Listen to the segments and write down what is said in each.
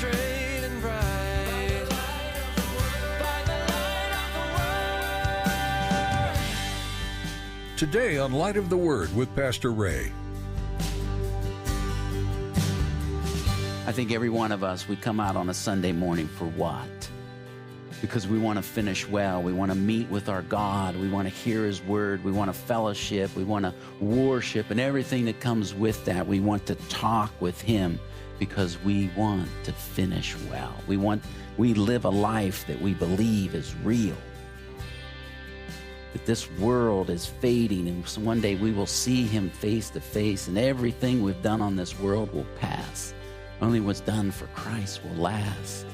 straight and bright. By the light of the Word. Today on Light of the Word with Pastor Ray. I think every one of us, we come out on a Sunday morning for what? Because we want to finish well. We want to meet with our God. We want to hear His Word. We want to fellowship. We want to worship and everything that comes with that. We want to talk with Him because we want to finish well. We live a life that we believe is real. That this world is fading and one day we will see Him face to face and everything we've done on this world will pass. Only what's done for Christ will last.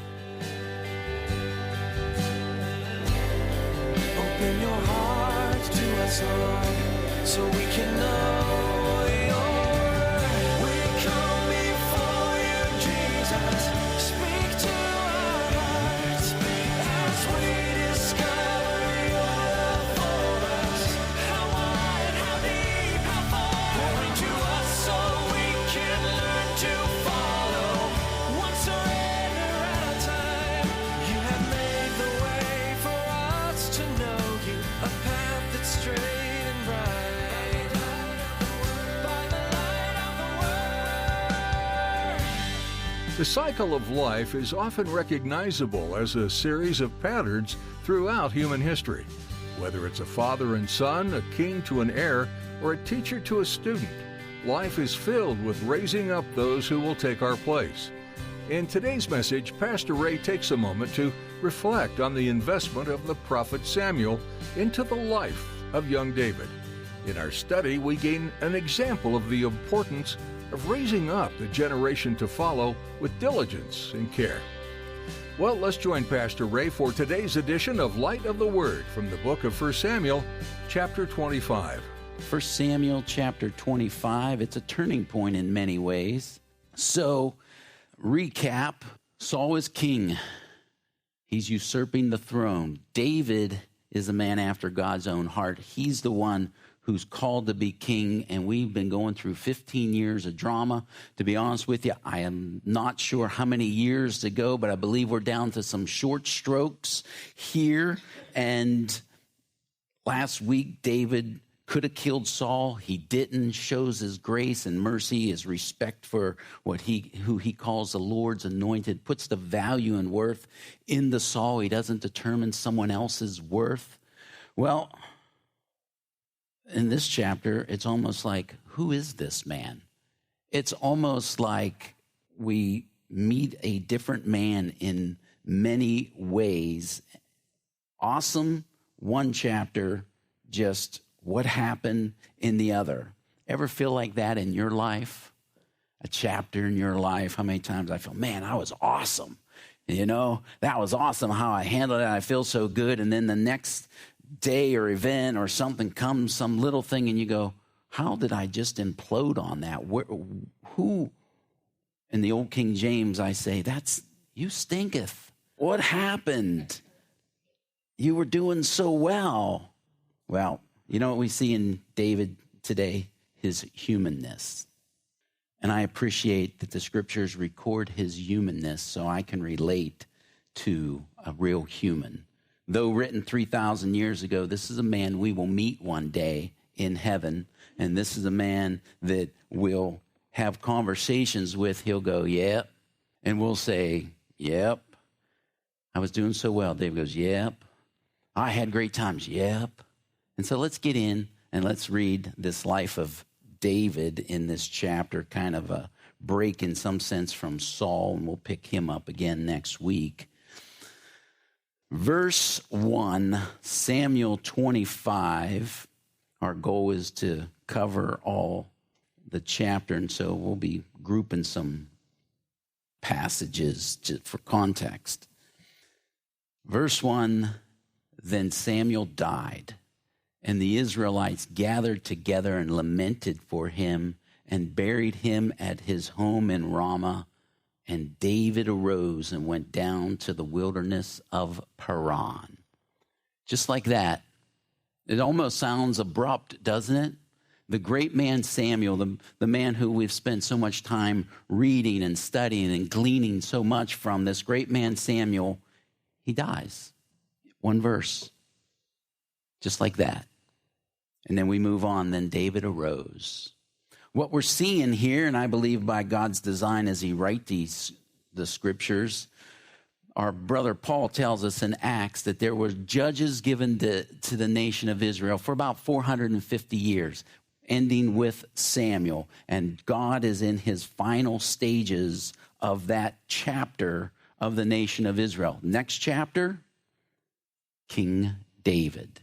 Open your heart to us, Lord, so we can know your word. We come before you, Jesus. Speak to our hearts as we discover your love for us. How wide, how deep, how far. Pouring to us so we can learn to follow. One surrender at a time. You have made the way for us to know you, a path that's straight and bright. By the light of the Word. The cycle of life is often recognizable as a series of patterns throughout human history. Whether it's a father and son, a king to an heir, or a teacher to a student, life is filled with raising up those who will take our place. In today's message, Pastor Ray takes a moment to reflect on the investment of the prophet Samuel into the life of young David. In our study, we gain an example of the importance of raising up the generation to follow with diligence and care. Well, let's join Pastor Ray for today's edition of Light of the Word from the book of 1 Samuel, chapter 25. 1 Samuel chapter 25, it's a turning point in many ways. So, recap, Saul is king. He's usurping the throne. David is a man after God's own heart. He's the one who's called to be king, and we've been going through 15 years of drama. To be honest with you, I am not sure how many years to go, but I believe we're down to some short strokes here. And last week, David could have killed Saul. He didn't. Shows his grace and mercy, his respect for who he calls the Lord's anointed, puts the value and worth in the Saul. He doesn't determine someone else's worth. Well, in this chapter, it's almost like, who is this man? It's almost like we meet a different man in many ways. Awesome, one chapter, just what happened in the other. Ever feel like that in your life? A chapter in your life? How many times I feel, man, I was awesome. You know, that was awesome how I handled it. I feel so good. And then the next day or event or something comes, some little thing, and you go, how did I just implode on that? Who? In the old King James, I say, that's, you stinketh. What happened? You were doing so well. Well, you know what we see in David today? His humanness. And I appreciate that the scriptures record his humanness so I can relate to a real human. Though written 3,000 years ago, this is a man we will meet one day in heaven. And this is a man that we'll have conversations with. He'll go, yep. And we'll say, yep. I was doing so well. David goes, yep. I had great times, yep. And so let's get in and let's read this life of David in this chapter, kind of a break in some sense from Saul, and we'll pick him up again next week. Verse 1, Samuel 25. Our goal is to cover all the chapter, and so we'll be grouping some passages for context. Verse 1, then Samuel died, and the Israelites gathered together and lamented for him and buried him at his home in Ramah. And David arose and went down to the wilderness of Paran. Just like that. It almost sounds abrupt, doesn't it? The great man Samuel, the man who we've spent so much time reading and studying and gleaning so much from, this great man Samuel, he dies. One verse, just like that. And then we move on. Then David arose. What we're seeing here, and I believe by God's design as he writes the scriptures, our brother Paul tells us in Acts that there were judges given to the nation of Israel for about 450 years, ending with Samuel. And God is in his final stages of that chapter of the nation of Israel. Next chapter, King David.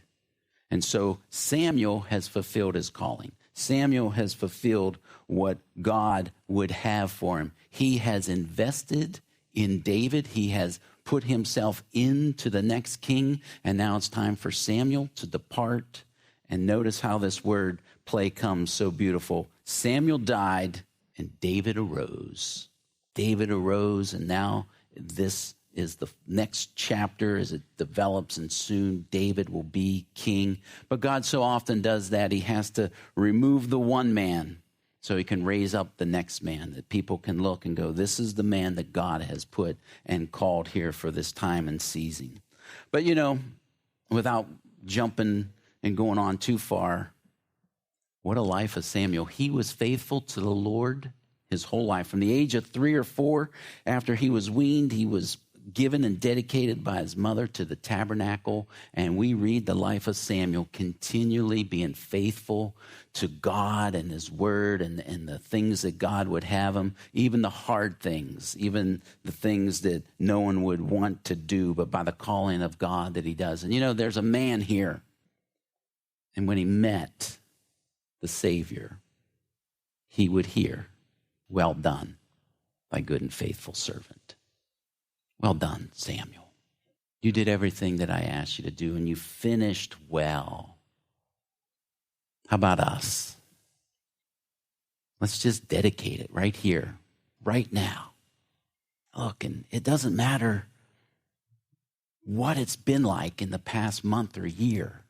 And so Samuel has fulfilled his calling. Samuel has fulfilled what God would have for him. He has invested in David. He has put himself into the next king. And now it's time for Samuel to depart. And notice how this word play comes so beautiful. Samuel died and David arose. David arose, and now this is the next chapter as it develops, and soon David will be king. But God so often does that. He has to remove the one man so he can raise up the next man, that people can look and go, this is the man that God has put and called here for this time and season. But without jumping and going on too far, what a life of Samuel. He was faithful to the Lord his whole life. From the age of 3 or 4, after he was weaned, he was given and dedicated by his mother to the tabernacle. And we read the life of Samuel continually being faithful to God and his word and the things that God would have him, even the hard things, even the things that no one would want to do, but by the calling of God that he does. And there's a man here. And when he met the Savior, he would hear, "Well done, thy good and faithful servant." Well done, Samuel. You did everything that I asked you to do, and you finished well. How about us? Let's just dedicate it right here, right now. Look, and it doesn't matter what it's been like in the past month or year.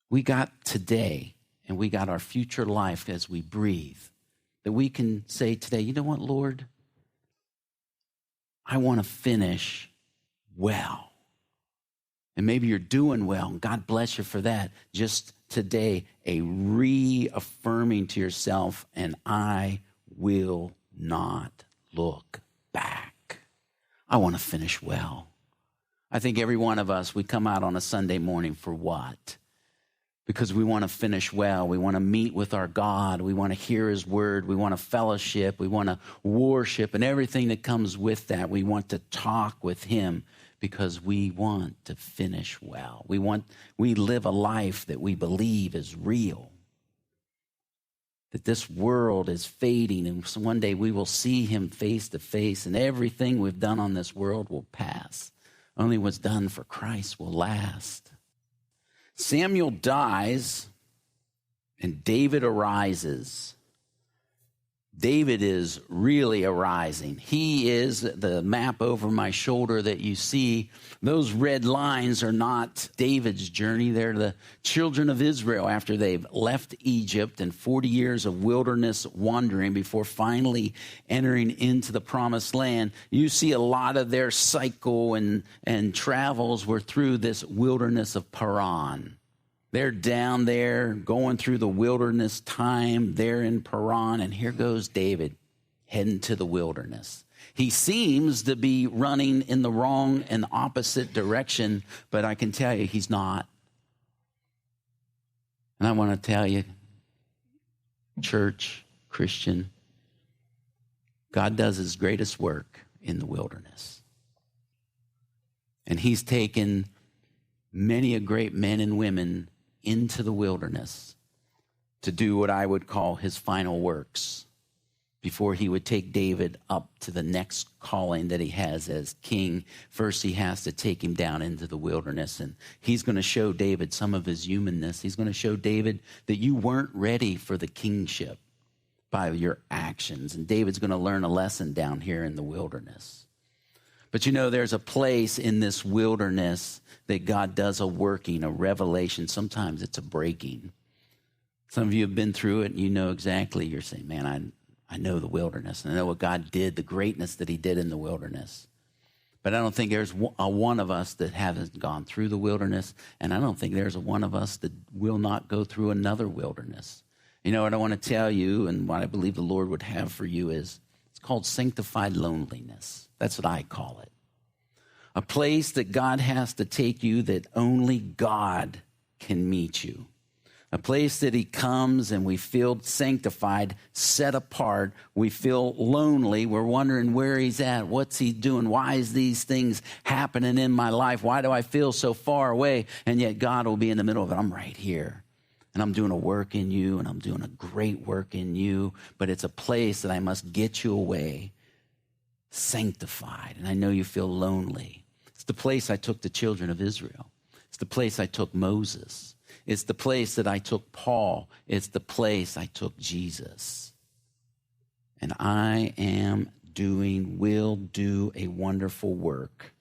We got today, and we got our future life as we breathe, that we can say today, you know what, Lord? I want to finish well. And maybe you're doing well, and God bless you for that. Just today, a reaffirming to yourself, and I will not look back. I want to finish well. I think every one of us, we come out on a Sunday morning for what? Because we want to finish well. We want to meet with our God. We want to hear his word. We want to fellowship. We want to worship and everything that comes with that. We want to talk with him because we want to finish well. We live a life that we believe is real. That this world is fading, and so one day we will see him face to face, and everything we've done on this world will pass. Only what's done for Christ will last. Samuel dies, and David arises. David is really arising. He is the map over my shoulder that you see. Those red lines are not David's journey. They're the children of Israel after they've left Egypt and 40 years of wilderness wandering before finally entering into the promised land. You see a lot of their cycle and travels were through this wilderness of Paran. They're down there going through the wilderness time. They're in Paran, and here goes David heading to the wilderness. He seems to be running in the wrong and opposite direction, but I can tell you he's not. And I want to tell you, church, Christian, God does his greatest work in the wilderness. And he's taken many a great men and women into the wilderness to do what I would call his final works before he would take David up to the next calling that he has as king. First, he has to take him down into the wilderness, and he's going to show David some of his humanness. He's going to show David that you weren't ready for the kingship by your actions, and David's going to learn a lesson down here in the wilderness. But there's a place in this wilderness that God does a working, a revelation. Sometimes it's a breaking. Some of you have been through it, and you know exactly. You're saying, man, I know the wilderness, and I know what God did, the greatness that he did in the wilderness. But I don't think there's a one of us that hasn't gone through the wilderness, and I don't think there's a one of us that will not go through another wilderness. You know what I want to tell you, and what I believe the Lord would have for you is, it's called sanctified loneliness. That's what I call it. A place that God has to take you that only God can meet you. A place that he comes and we feel sanctified, set apart. We feel lonely. We're wondering where he's at. What's he doing? Why is these things happening in my life? Why do I feel so far away? And yet God will be in the middle of it. I'm right here. And I'm doing a work in you, and I'm doing a great work in you. But it's a place that I must get you away, sanctified. And I know you feel lonely. It's the place I took the children of Israel. It's the place I took Moses. It's the place that I took Paul. It's the place I took Jesus. And I will do a wonderful work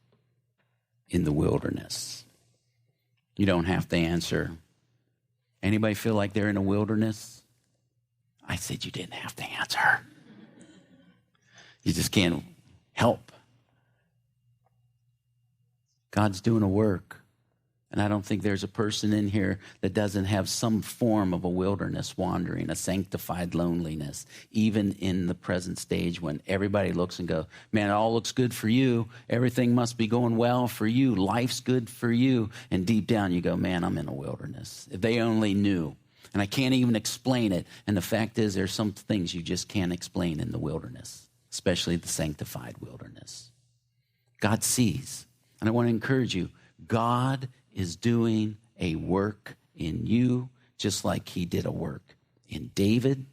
in the wilderness. You don't have to answer. Anybody feel like they're in a wilderness? I said you didn't have to answer. You just can't help. God's doing a work. And I don't think there's a person in here that doesn't have some form of a wilderness wandering, a sanctified loneliness, even in the present stage when everybody looks and goes, man, it all looks good for you. Everything must be going well for you. Life's good for you. And deep down you go, man, I'm in a wilderness. If they only knew. And I can't even explain it. And the fact is, there's some things you just can't explain in the wilderness, especially the sanctified wilderness. God sees. And I want to encourage you, God is doing a work in you, just like he did a work in David,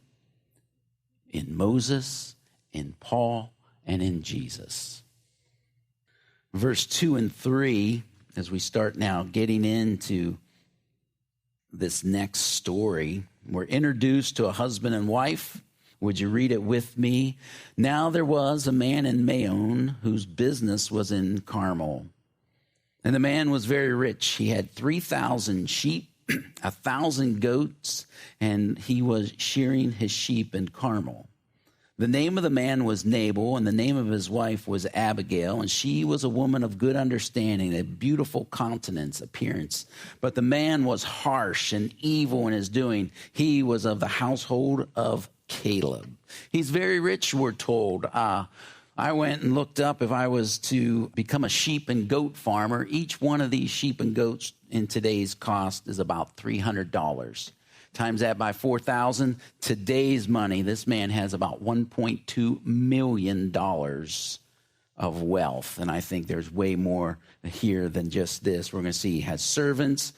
in Moses, in Paul, and in Jesus. Verse 2 and 3, as we start now getting into this next story, we're introduced to a husband and wife. Would you read it with me? Now there was a man in Maon whose business was in Carmel. And the man was very rich. He had 3,000 sheep, 1,000 goats, and he was shearing his sheep in Carmel. The name of the man was Nabal, and the name of his wife was Abigail, and she was a woman of good understanding, a beautiful countenance, appearance. But the man was harsh and evil in his doing. He was of the household of Caleb. He's very rich, we're told. I went and looked up if I was to become a sheep and goat farmer. Each one of these sheep and goats in today's cost is about $300. Times that by 4,000, today's money, this man has about $1.2 million of wealth. And I think there's way more here than just this. We're going to see he has servants,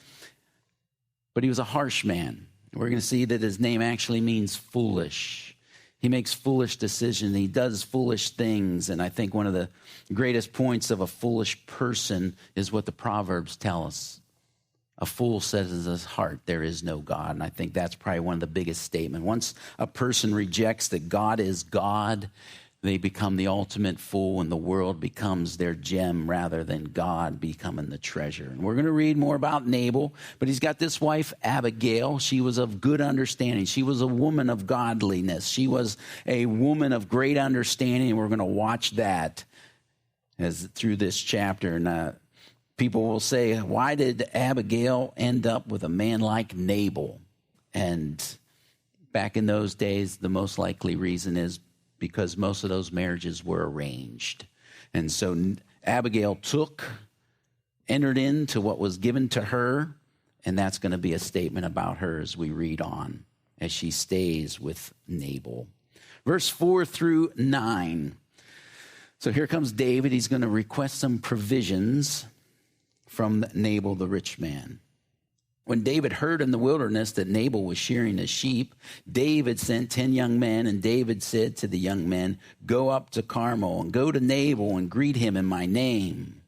but he was a harsh man. We're going to see that his name actually means foolish. He makes foolish decisions. He does foolish things. And I think one of the greatest points of a foolish person is what the Proverbs tell us. A fool says in his heart, there is no God. And I think that's probably one of the biggest statements. Once a person rejects that God is God, they become the ultimate fool, and the world becomes their gem rather than God becoming the treasure. And we're going to read more about Nabal, but he's got this wife, Abigail. She was of good understanding. She was a woman of godliness. She was a woman of great understanding, and we're going to watch that as through this chapter. And people will say, why did Abigail end up with a man like Nabal? And back in those days, the most likely reason is because most of those marriages were arranged. And so Abigail entered into what was given to her, and that's going to be a statement about her as we read on, as she stays with Nabal. Verse 4 through 9. So here comes David. He's going to request some provisions from Nabal, the rich man. When David heard in the wilderness that Nabal was shearing his sheep, David sent 10 young men, and David said to the young men, go up to Carmel and go to Nabal and greet him in my name.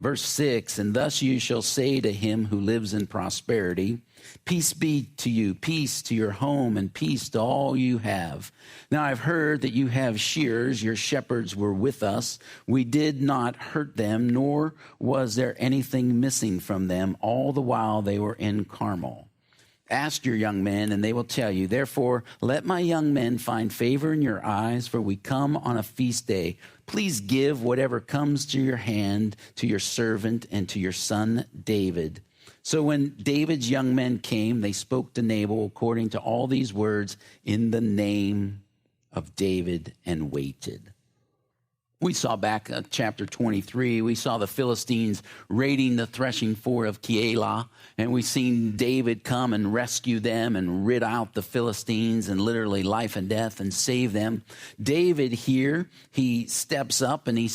Verse 6, and thus you shall say to him who lives in prosperity, peace be to you, peace to your home, and peace to all you have. Now I've heard that you have shearers, your shepherds were with us. We did not hurt them, nor was there anything missing from them all the while they were in Carmel. Ask your young men, and they will tell you. Therefore, let my young men find favor in your eyes, for we come on a feast day. Please give whatever comes to your hand to your servant and to your son David." So when David's young men came, they spoke to Nabal according to all these words in the name of David and waited. We saw back chapter 23, we saw the Philistines raiding the threshing floor of Keilah, and we seen David come and rescue them and rid out the Philistines and literally life and death and save them. David here, he steps up and he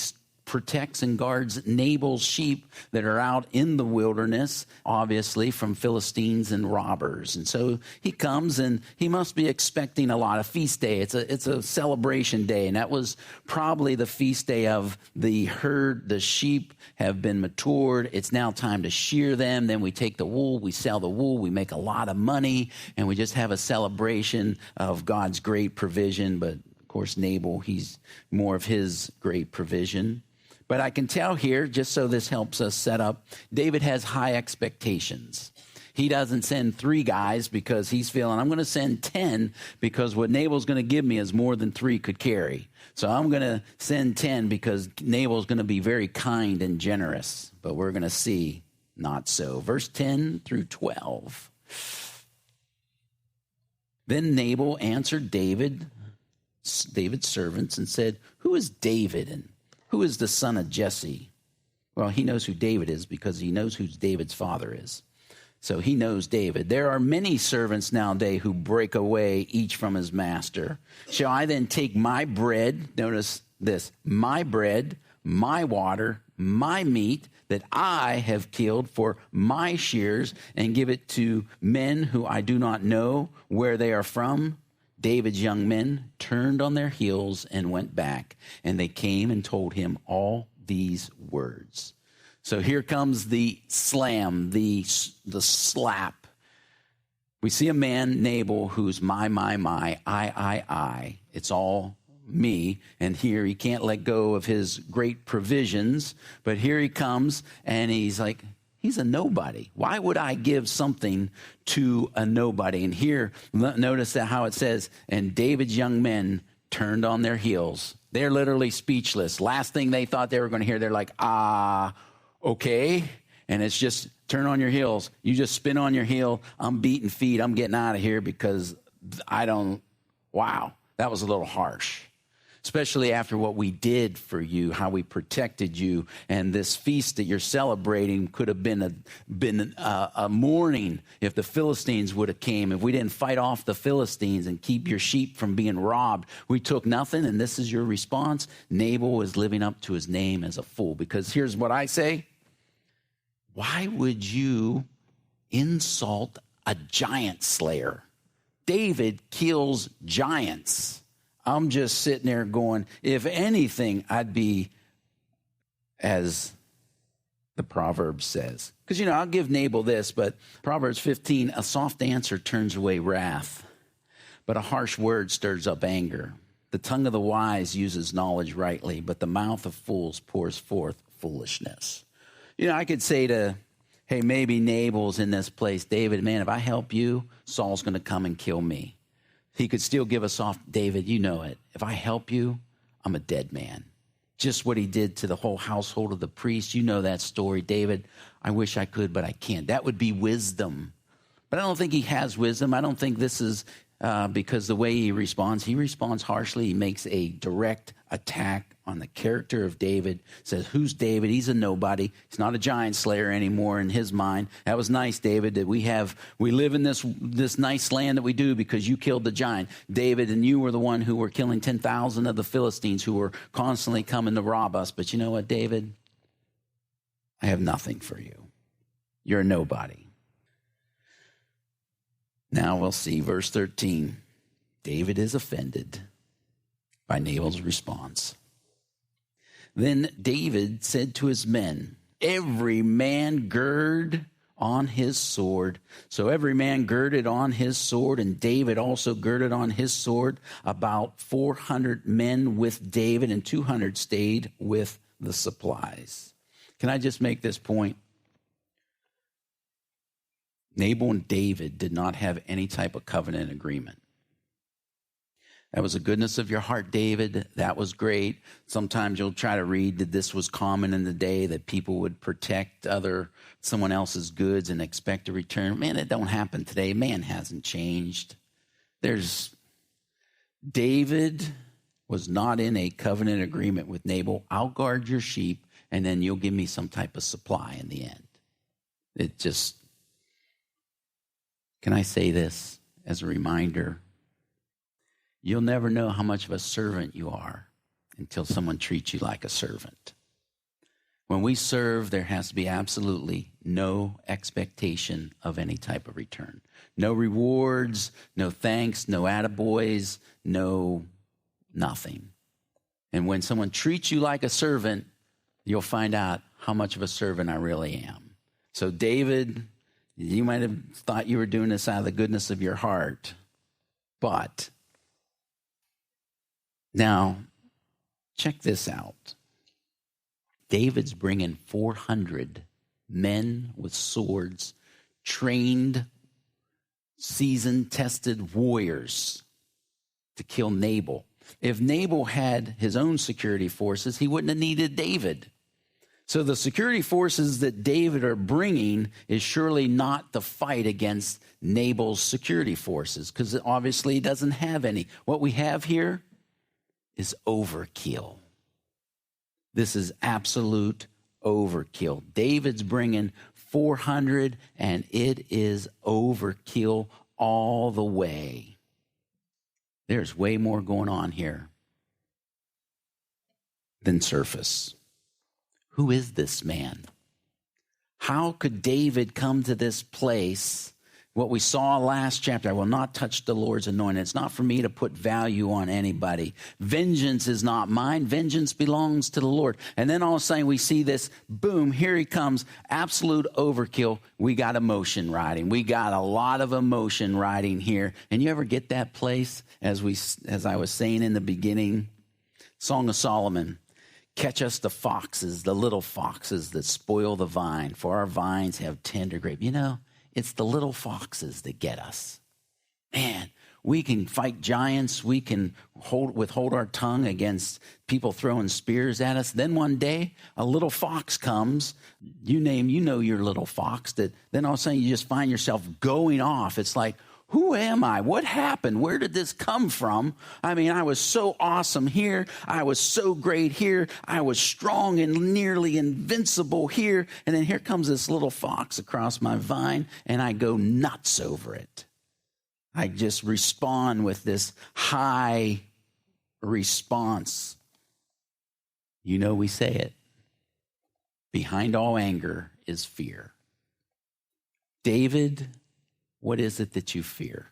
protects and guards Nabal's sheep that are out in the wilderness, obviously from Philistines and robbers. And so he comes and he must be expecting a lot of feast day. It's a celebration day. And that was probably the feast day of the herd. The sheep have been matured. It's now time to shear them. Then we take the wool, we sell the wool, we make a lot of money, and we just have a celebration of God's great provision. But of course, Nabal, he's more of his great provision. But I can tell here, just so this helps us set up, David has high expectations. He doesn't send 3 guys because he's feeling, I'm going to send 10 because what Nabal's going to give me is more than 3 could carry. So I'm going to send 10 because Nabal's going to be very kind and generous. But we're going to see not so. Verse 10 through 12. Then Nabal answered David's servants and said, "Who is David and who is the son of Jesse?" Well, he knows who David is because he knows who David's father is. So he knows David. "There are many servants nowadays who break away each from his master. Shall I then take my bread," notice this, "my bread, my water, my meat that I have killed for my shears and give it to men who I do not know where they are from?" David's young men turned on their heels and went back, and they came and told him all these words. So here comes the slam, the slap. We see a man, Nabal, who's my, I. It's all me. And here he can't let go of his great provisions, but here he comes and he's like, he's a nobody. Why would I give something to a nobody? And here, notice that how it says, and David's young men turned on their heels. They're literally speechless. Last thing they thought they were going to hear, they're like, okay. And it's just turn on your heels. You just spin on your heel. I'm beating feet. I'm getting out of here because wow, that was a little harsh. Especially after what we did for you, how we protected you, and this feast that you're celebrating could have been a mourning if the Philistines would have came. If we didn't fight off the Philistines and keep your sheep from being robbed, we took nothing, and this is your response. Nabal is living up to his name as a fool, because here's what I say. Why would you insult a giant slayer? David kills giants. I'm just sitting there going, if anything, I'd be, as the proverb says. Because, I'll give Nabal this, but Proverbs 15, a soft answer turns away wrath, but a harsh word stirs up anger. The tongue of the wise uses knowledge rightly, but the mouth of fools pours forth foolishness. I could say to, hey, maybe Nabal's in this place. David, man, if I help you, Saul's going to come and kill me. He could still give us off, David, you know it. If I help you, I'm a dead man. Just what he did to the whole household of the priest. You know that story, David. I wish I could, but I can't. That would be wisdom. But I don't think he has wisdom. I don't think this is because the way he responds harshly. He makes a direct attack on the character of David. Says, who's David? He's a nobody. He's not a giant slayer anymore in his mind. That was nice, David, that we live in this nice land that we do because you killed the giant. David, and you were the one who were killing 10,000 of the Philistines who were constantly coming to rob us. But you know what, David? I have nothing for you. You're a nobody. Now we'll see verse 13. David is offended by Nabal's response. Then David said to his men, every man gird on his sword. So every man girded on his sword, and David also girded on his sword. About 400 men with David, and 200 stayed with the supplies. Can I just make this point? Nabal and David did not have any type of covenant agreement. That was the goodness of your heart, David. That was great. Sometimes you'll try to read that this was common in the day, that people would protect someone else's goods and expect a return. Man, it don't happen today. Man hasn't changed. David was not in a covenant agreement with Nabal. I'll guard your sheep, and then you'll give me some type of supply in the end. Can I say this as a reminder? You'll never know how much of a servant you are until someone treats you like a servant. When we serve, there has to be absolutely no expectation of any type of return. No rewards, no thanks, no attaboys, no nothing. And when someone treats you like a servant, you'll find out how much of a servant I really am. So David, you might have thought you were doing this out of the goodness of your heart, but now, check this out. David's bringing 400 men with swords, trained, seasoned, tested warriors to kill Nabal. If Nabal had his own security forces, he wouldn't have needed David. So the security forces that David are bringing is surely not the fight against Nabal's security forces, because obviously he doesn't have any. What we have here is overkill. This is absolute overkill. David's bringing 400, and it is overkill all the way. There's way more going on here than surface. Who is this man? How could David come to this place? What we saw last chapter, I will not touch the Lord's anointed. It's not for me to put value on anybody. Vengeance is not mine. Vengeance belongs to the Lord. And then all of a sudden we see this, boom, here he comes, absolute overkill. We got emotion riding. We got a lot of emotion riding here. And you ever get that place, as I was saying in the beginning, Song of Solomon, catch us the foxes, the little foxes that spoil the vine, for our vines have tender grape. You know, it's the little foxes that get us. Man, we can fight giants. We can withhold our tongue against people throwing spears at us. Then one day, a little fox comes. You know your little fox. That then all of a sudden you just find yourself going off. It's like, who am I? What happened? Where did this come from? I mean, I was so awesome here. I was so great here. I was strong and nearly invincible here. And then here comes this little fox across my vine, and I go nuts over it. I just respond with this high response. You know, we say it. Behind all anger is fear. David, what is it that you fear?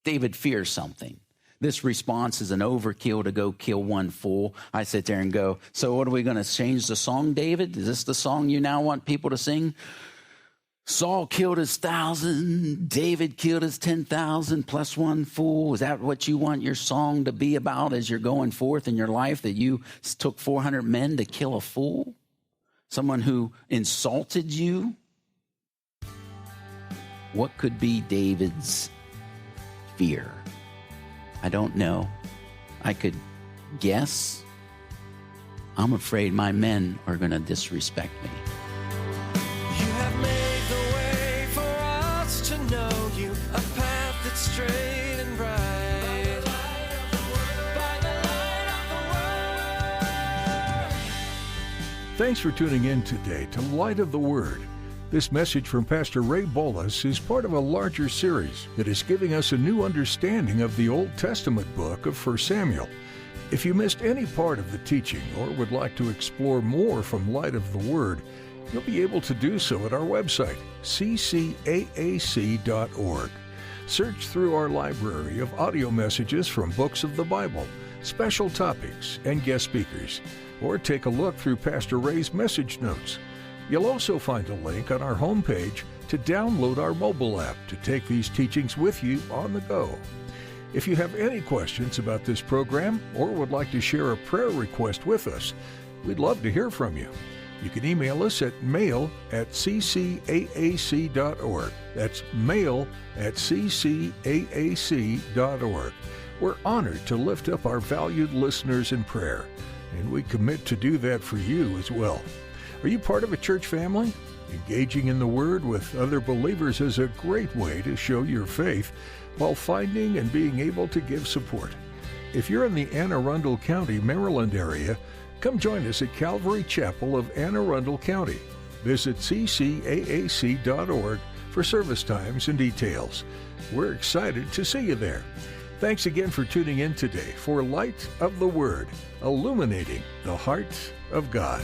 David fears something. This response is an overkill to go kill one fool. I sit there and go, so what are we going to change the song, David? Is this the song you now want people to sing? Saul killed his 1,000, David killed his 10,000 plus one fool. Is that what you want your song to be about as you're going forth in your life, that you took 400 men to kill a fool? Someone who insulted you? What could be David's fear? I don't know. I could guess. I'm afraid my men are going to disrespect me. You have made the way for us to know you, a path that's straight and bright. By the light of the word. Thanks for tuning in today to Light of the Word. This message from Pastor Ray Bolus is part of a larger series that is giving us a new understanding of the Old Testament book of 1 Samuel. If you missed any part of the teaching or would like to explore more from Light of the Word, you'll be able to do so at our website, ccaac.org. Search through our library of audio messages from books of the Bible, special topics, and guest speakers, or take a look through Pastor Ray's message notes. You'll also find a link on our homepage to download our mobile app to take these teachings with you on the go. If you have any questions about this program or would like to share a prayer request with us, we'd love to hear from you. You can email us at mail@ccaac.org. That's mail@ccaac.org. We're honored to lift up our valued listeners in prayer, and we commit to do that for you as well. Are you part of a church family? Engaging in the Word with other believers is a great way to show your faith while finding and being able to give support. If you're in the Anne Arundel County, Maryland area, come join us at Calvary Chapel of Anne Arundel County. Visit ccaac.org for service times and details. We're excited to see you there. Thanks again for tuning in today for Light of the Word, illuminating the heart of God.